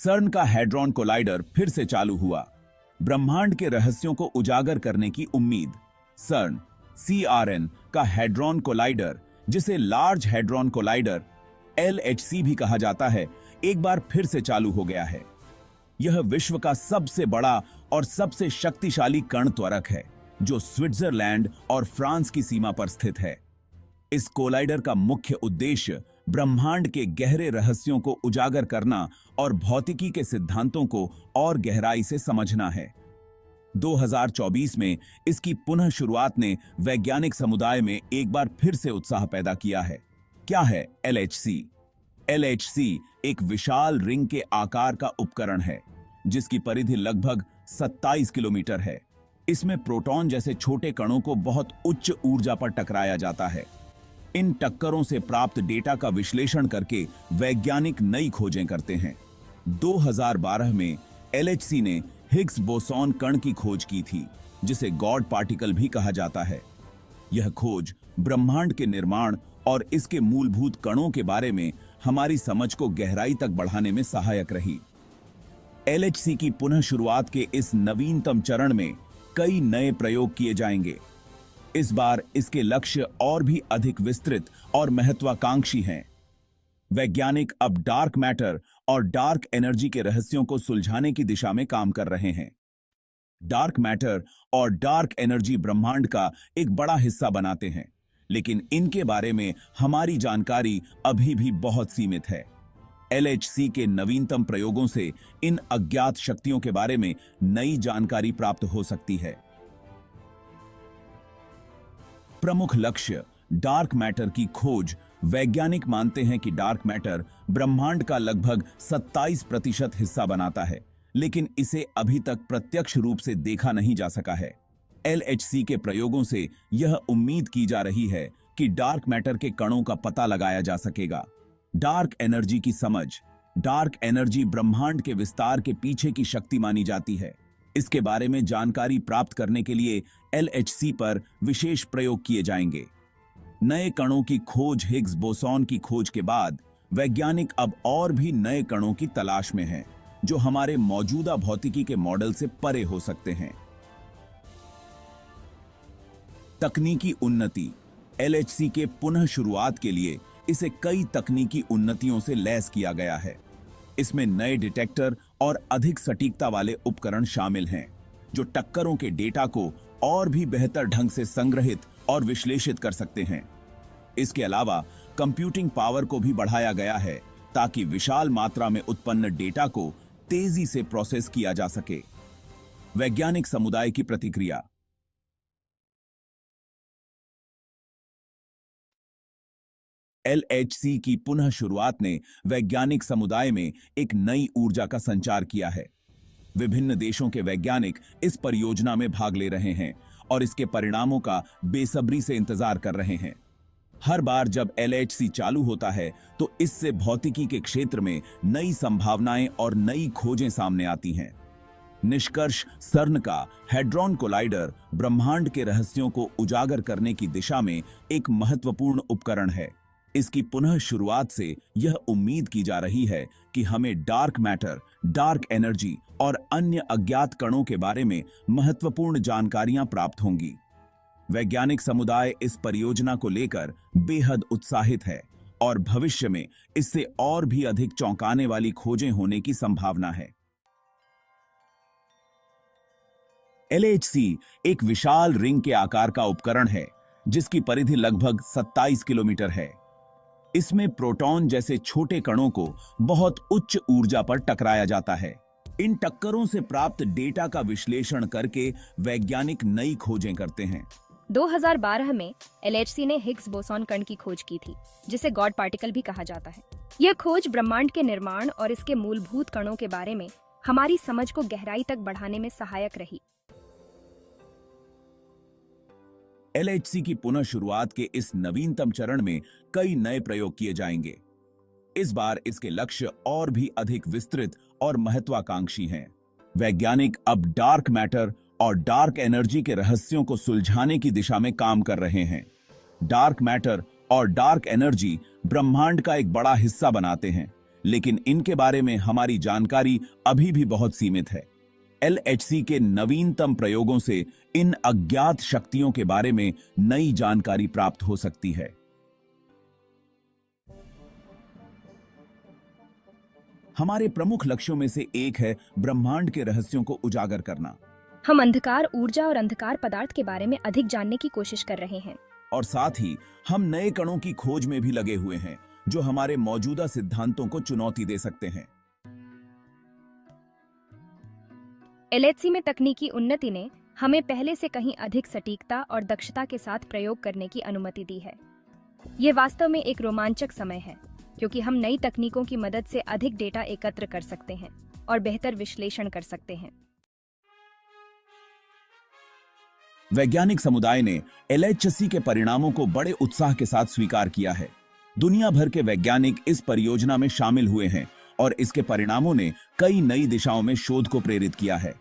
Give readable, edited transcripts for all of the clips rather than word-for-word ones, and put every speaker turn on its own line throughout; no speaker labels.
सर्न का hadron collider फिर से चालू हुआ। ब्रह्मांड के रहस्यों को उजागर करने की उम्मीद। सर्न CRN का हैड्रॉन कोलाइडर, जिसे लार्ज हैड्रॉन कोलाइडर LHC भी कहा जाता है, एक बार फिर से चालू हो गया है। यह विश्व का सबसे बड़ा और सबसे शक्तिशाली कण त्वरक है, जो स्विट्जरलैंड और फ्रांस की सीमा पर स्थित है। इस कोलाइडर का मुख्य उद्देश्य ब्रह्मांड के गहरे रहस्यों को उजागर करना और भौतिकी के सिद्धांतों को और गहराई से समझना है। 2024 में इसकी पुनः शुरुआत ने वैज्ञानिक समुदाय में एक बार फिर से उत्साह पैदा किया है। क्या है LHC? LHC एक विशाल रिंग के आकार का उपकरण है, जिसकी परिधि लगभग 27 किलोमीटर है। इसमें प्रोटॉन जैसे छोटे कणों को बहुत उच्च ऊर्जा पर टकराया जाता है। इन टक्करों से प्राप्त डेटा का विश्लेषण करके वैज्ञानिक नई खोजें करते हैं। 2012 में LHC ने हिग्स बोसॉन कण की खोज की थी, जिसे गॉड पार्टिकल भी कहा जाता है। यह खोज ब्रह्मांड के निर्माण और इसके मूलभूत कणों के बारे में हमारी समझ को गहराई तक बढ़ाने में सहायक रही। LHC की पुनः शुरुआत के इस नवीनतम चरण में कई नए प्रयोग किए जाएंगे। इस बार इसके लक्ष्य और भी अधिक विस्तृत और महत्वाकांक्षी हैं। वैज्ञानिक अब डार्क मैटर और डार्क एनर्जी के रहस्यों को सुलझाने की दिशा में काम कर रहे हैं। डार्क मैटर और डार्क एनर्जी ब्रह्मांड का एक बड़ा हिस्सा बनाते हैं, लेकिन इनके बारे में हमारी जानकारी अभी भी बहुत सीमित है। LHC के नवीनतम प्रयोगों से इन अज्ञात शक्तियों के बारे में नई जानकारी प्राप्त हो सकती है। प्रमुख लक्ष्य डार्क मैटर की खोज। वैज्ञानिक मानते हैं कि डार्क मैटर ब्रह्मांड का लगभग 27% हिस्सा बनाता है, लेकिन इसे अभी तक प्रत्यक्ष रूप से देखा नहीं जा सका है। LHC के प्रयोगों से यह उम्मीद की जा रही है कि डार्क मैटर के कणों का पता लगाया जा सकेगा। डार्क एनर्जी की समझ। डार्क एनर्जी ब्रह्मांड के विस्तार के पीछे की शक्ति मानी जाती है। इसके बारे में जानकारी प्राप्त करने के लिए LHC पर विशेष प्रयोग किए जाएंगे। नए कणों की खोज। हिग्स बोसॉन की खोज के बाद वैज्ञानिक अब और भी नए कणों की तलाश में हैं, जो हमारे मौजूदा भौतिकी के मॉडल से परे हो सकते हैं। तकनीकी उन्नति। LHC के पुनः शुरुआत के लिए इसे कई तकनीकी उन्नतियों से लैस किया गया है। इसमें नए डिटेक्टर और अधिक सटीकता वाले उपकरण शामिल हैं, जो टक्करों के डेटा को और भी बेहतर ढंग से संग्रहित और विश्लेषित कर सकते हैं। इसके अलावा कंप्यूटिंग पावर को भी बढ़ाया गया है, ताकि विशाल मात्रा में उत्पन्न डेटा को तेजी से प्रोसेस किया जा सके। वैज्ञानिक समुदाय की प्रतिक्रिया। LHC की पुनः शुरुआत ने वैज्ञानिक समुदाय में एक नई ऊर्जा का संचार किया है। विभिन्न देशों के वैज्ञानिक इस परियोजना में भाग ले रहे हैं और इसके परिणामों का बेसब्री से इंतजार कर रहे हैं। हर बार जब LHC चालू होता है, तो इससे भौतिकी के क्षेत्र में नई संभावनाएं और नई खोजें सामने आती हैं। निष्कर्ष। सर्न का हैड्रॉन कोलाइडर ब्रह्मांड के रहस्यों को उजागर करने की दिशा में एक महत्वपूर्ण उपकरण है। इसकी पुनः शुरुआत से यह उम्मीद की जा रही है कि हमें डार्क मैटर, डार्क एनर्जी और अन्य अज्ञात कणों के बारे में महत्वपूर्ण जानकारियां प्राप्त होंगी। वैज्ञानिक समुदाय इस परियोजना को लेकर बेहद उत्साहित है और भविष्य में इससे और भी अधिक चौंकाने वाली खोजें होने की संभावना है। LHC एक विशाल रिंग के आकार का उपकरण है, जिसकी परिधि लगभग 27 किलोमीटर है। इसमें प्रोटॉन जैसे छोटे कणों को बहुत उच्च ऊर्जा पर टकराया जाता है। इन टक्करों से प्राप्त डेटा का विश्लेषण करके वैज्ञानिक नई खोजें करते हैं।
2012 में LHC ने हिग्स बोसॉन कण की खोज की थी, जिसे गॉड पार्टिकल भी कहा जाता है। यह खोज ब्रह्मांड के निर्माण और इसके मूलभूत कणों के बारे में हमारी समझ को गहराई तक बढ़ाने में सहायक रही।
LHC की पुनः शुरुआत के इस नवीनतम चरण में कई नए प्रयोग किए जाएंगे। इस बार इसके लक्ष्य और भी अधिक विस्तृत और महत्वाकांक्षी हैं। वैज्ञानिक अब डार्क मैटर और डार्क एनर्जी के रहस्यों को सुलझाने की दिशा में काम कर रहे हैं। डार्क मैटर और डार्क एनर्जी ब्रह्मांड का एक बड़ा हिस्सा बनाते हैं, लेकिन इनके बारे में हमारी जानकारी अभी भी बहुत सीमित है। एलएचसी के नवीनतम प्रयोगों से इन अज्ञात शक्तियों के बारे में नई जानकारी प्राप्त हो सकती है। हमारे प्रमुख लक्ष्यों में से एक है ब्रह्मांड के रहस्यों को उजागर करना।
हम अंधकार ऊर्जा और अंधकार पदार्थ के बारे में अधिक जानने की कोशिश कर रहे हैं।
और साथ ही हम नए कणों की खोज में भी लगे हुए हैं, जो हमारे मौजूदा सिद्धांतों को चुनौती दे सकते हैं।
एलएचसी में तकनीकी उन्नति ने हमें पहले से कहीं अधिक सटीकता और दक्षता के साथ प्रयोग करने की अनुमति दी है। यह वास्तव में एक रोमांचक समय है, क्योंकि हम नई तकनीकों की मदद से अधिक डेटा एकत्र कर सकते हैं और बेहतर विश्लेषण कर सकते हैं।
वैज्ञानिक समुदाय ने एलएचसी के परिणामों को बड़े उत्साह के साथ स्वीकार किया है। दुनिया भर के वैज्ञानिक इस परियोजना में शामिल हुए हैं और इसके परिणामों ने कई नई दिशाओं में शोध को प्रेरित किया है।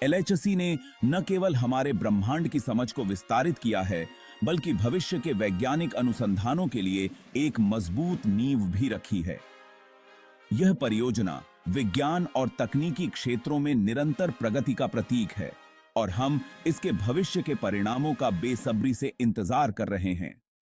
एलएचसी ने न केवल हमारे ब्रह्मांड की समझ को विस्तारित किया है, बल्कि भविष्य के वैज्ञानिक अनुसंधानों के लिए एक मजबूत नींव भी रखी है। यह परियोजना विज्ञान और तकनीकी क्षेत्रों में निरंतर प्रगति का प्रतीक है और हम इसके भविष्य के परिणामों का बेसब्री से इंतजार कर रहे हैं।